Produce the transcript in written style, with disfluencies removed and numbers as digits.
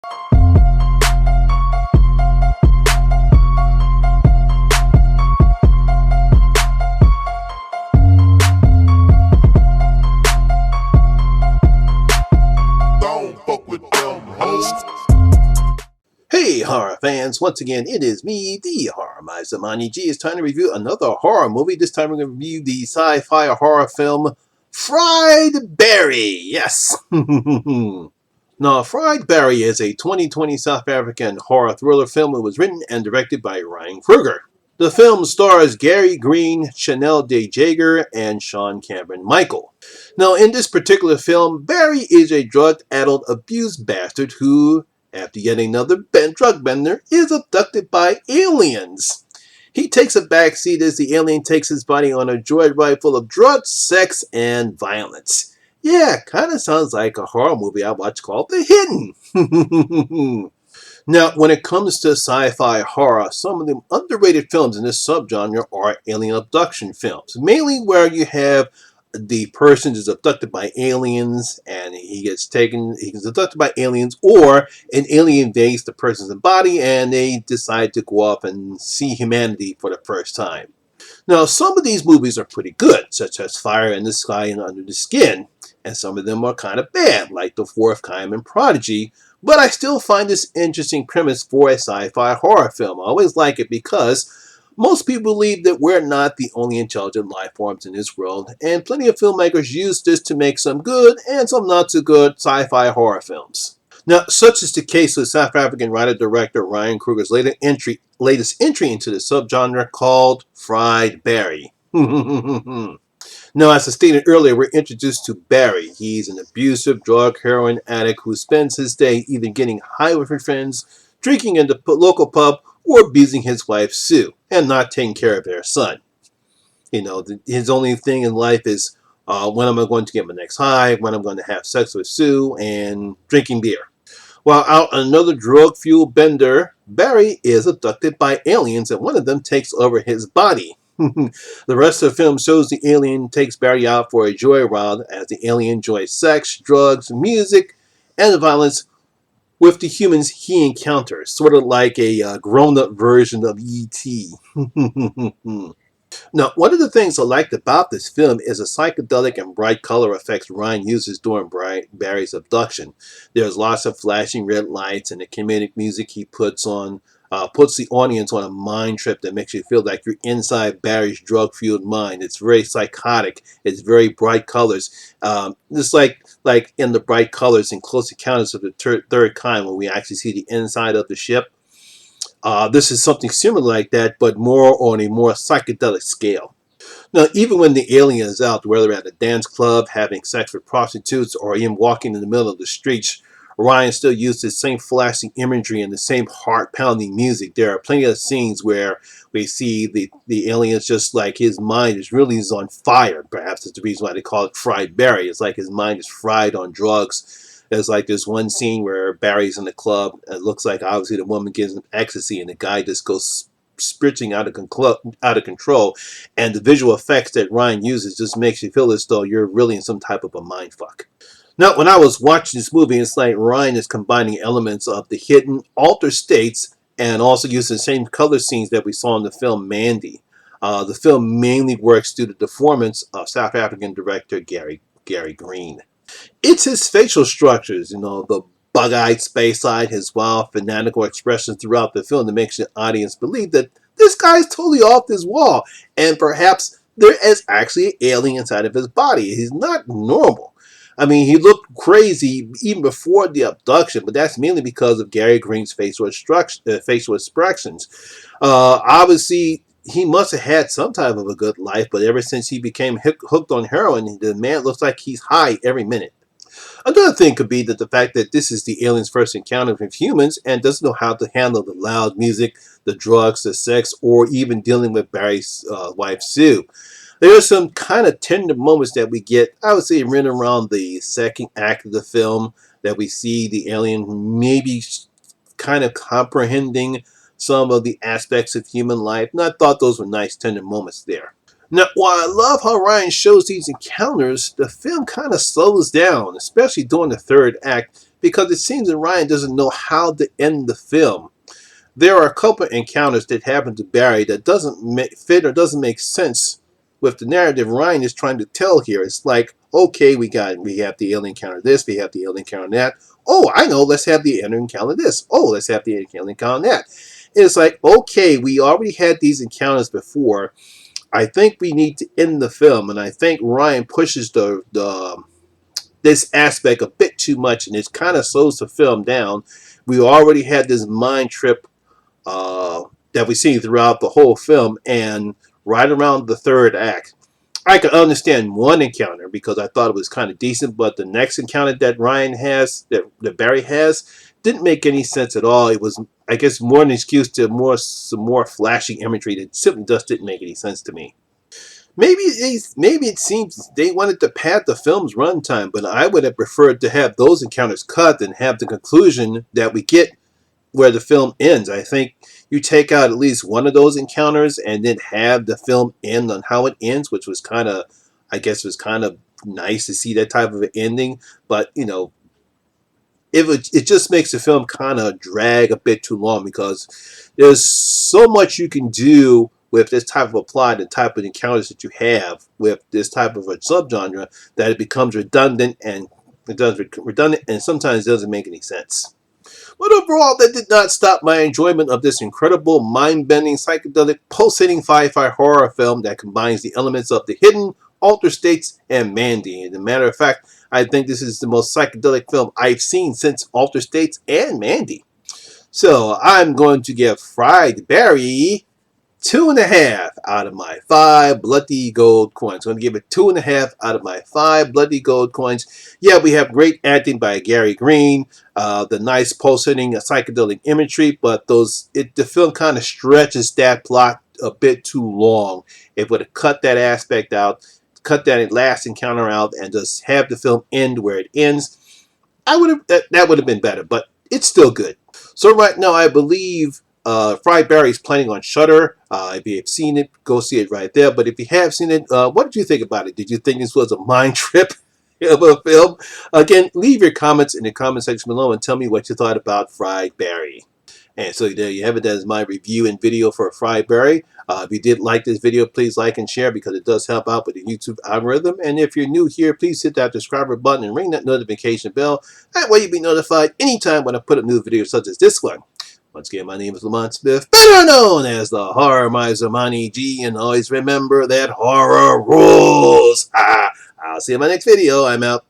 Hey horror fans, once again it is me, the Horror Miser Mani G. It's time to review another horror movie. This time we're going to review the sci-fi horror film Fried Berry. Yes! Now, Fried Berry is a 2020 South African horror thriller film. It was written and directed by Ryan Kruger. The film stars Gary Green, Chanel De Jager, and Sean Cameron Michael. Now, in this particular film, Barry is a drug-addled, abused bastard who, after yet another drug bender, is abducted by aliens. He takes a backseat as the alien takes his body on a joyride full of drugs, sex, and violence. Yeah, kind of sounds like a horror movie I watched called The Hidden. Now, when it comes to sci-fi horror, some of the underrated films in this subgenre are alien abduction films, mainly where you have the person is abducted by aliens and he's abducted by aliens, or an alien invades the person's body and they decide to go off and see humanity for the first time. Now, some of these movies are pretty good, such as Fire in the Sky and Under the Skin, and some of them are kind of bad, like The Fourth Kind and Prodigy, but I still find this interesting premise for a sci-fi horror film. I always like it because most people believe that we're not the only intelligent life forms in this world, and plenty of filmmakers use this to make some good and some not so good sci-fi horror films. Now, such is the case with South African writer-director Ryan Kruger's latest entry into the subgenre called Fried Berry. Now, as I stated earlier, we're introduced to Barry. He's an abusive drug heroin addict who spends his day either getting high with his friends, drinking in the local pub, or abusing his wife Sue, and not taking care of their son. You know, his only thing in life is when am I going to get my next high, when I'm going to have sex with Sue, and drinking beer. While out on another drug-fueled bender, Barry is abducted by aliens, and one of them takes over his body. The rest of the film shows the alien takes Barry out for a joyride as the alien enjoys sex, drugs, music, and violence with the humans he encounters, sort of like a grown-up version of E.T. Now, one of the things I liked about this film is the psychedelic and bright color effects Ryan uses during Barry's abduction. There's lots of flashing red lights, and the comedic music he puts the audience on a mind trip that makes you feel like you're inside Barry's drug-fueled mind. It's very psychotic. It's very bright colors. Just like in the bright colors in Close Encounters of the Third Kind, when we actually see the inside of the ship. This is something similar like that, but more on a more psychedelic scale. Now, even when the alien is out, whether at a dance club, having sex with prostitutes, or even walking in the middle of the streets, Ryan still used the same flashing imagery and the same heart-pounding music. There are plenty of scenes where we see the aliens just like his mind is really on fire. Perhaps that's the reason why they call it Fried Barry. It's like his mind is fried on drugs. There's like this one scene where Barry's in the club. And it looks like obviously the woman gives him ecstasy and the guy just goes spritzing out of control. And the visual effects that Ryan uses just makes you feel as though you're really in some type of a mind fuck. Now, when I was watching this movie, it's like Ryan is combining elements of The Hidden, Altered States, and also using the same color scenes that we saw in the film Mandy. The film mainly works due to the performance of South African director Gary Green. It's his facial structures, the bug-eyed space-eyed, his wild, fanatical expressions throughout the film that makes the audience believe that this guy's totally off his wall, and perhaps there is actually an alien inside of his body. He's not normal. I mean, he looked crazy even before the abduction, but that's mainly because of Gary Green's facial expressions. Obviously, he must have had some type of a good life, but ever since he became hooked on heroin, the man looks like he's high every minute. Another thing could be that the fact that this is the alien's first encounter with humans and doesn't know how to handle the loud music, the drugs, the sex, or even dealing with Barry's wife, Sue. There are some kind of tender moments that we get, I would say, right around the second act of the film, that we see the alien maybe kind of comprehending some of the aspects of human life. And I thought those were nice, tender moments there. Now, while I love how Ryan shows these encounters, the film kind of slows down, especially during the third act, because it seems that Ryan doesn't know how to end the film. There are a couple of encounters that happen to Barry that doesn't fit or doesn't make sense with the narrative Ryan is trying to tell here. It's like, okay, we have the alien encounter this, we have the alien encounter that. Oh, I know, let's have the alien encounter this. Oh, let's have the alien encounter that. It's like, okay, we already had these encounters before. I think we need to end the film, and I think Ryan pushes the this aspect a bit too much, and it kind of slows the film down. We already had this mind trip that we see throughout the whole film, and right around the third act, I could understand one encounter because I thought it was kind of decent, but the next encounter that Ryan has, that Barry has, didn't make any sense at all. It was, I guess, more an excuse to some more flashing imagery that simply just didn't make any sense to me. Maybe it seems they wanted to pad the film's runtime, but I would have preferred to have those encounters cut and have the conclusion that we get where the film ends. I think you take out at least one of those encounters and then have the film end on how it ends, which was kind of, I guess, was kind of nice to see that type of an ending. But it just makes the film kind of drag a bit too long because there's so much you can do with this type of a plot and type of encounters that you have with this type of a subgenre that it becomes redundant and sometimes doesn't make any sense. But overall, that did not stop my enjoyment of this incredible, mind-bending, psychedelic, pulsating sci-fi horror film that combines the elements of The Hidden, Altered States, and Mandy. As a matter of fact, I think this is the most psychedelic film I've seen since Altered States and Mandy. So I'm going to give Fried Barry 2.5 out of my 5 bloody gold coins. I'm going to give it 2.5 out of my 5 bloody gold coins. Yeah, we have great acting by Gary Green, the nice pulsating psychedelic imagery, but the film kind of stretches that plot a bit too long. It would have cut that aspect out, cut that last encounter out, and just have the film end where it ends. That would have been better, but it's still good. So right now, I believe Fried Barry is planning on Shudder. If you have seen it, go see it right there. But if you have seen it, what did you think about it? Did you think this was a mind trip of a film? Again, leave your comments in the comment section below and tell me what you thought about Fried Barry. And so there you have it. That is my review and video for Fried Barry. If you did like this video, please like and share because it does help out with the YouTube algorithm. And if you're new here, please hit that subscriber button and ring that notification bell. That way you'll be notified anytime when I put up new videos such as this one. Once again, my name is Lamont Smith, better known as the Horror Miser Monty G, and always remember that horror rules. I'll see you in my next video. I'm out.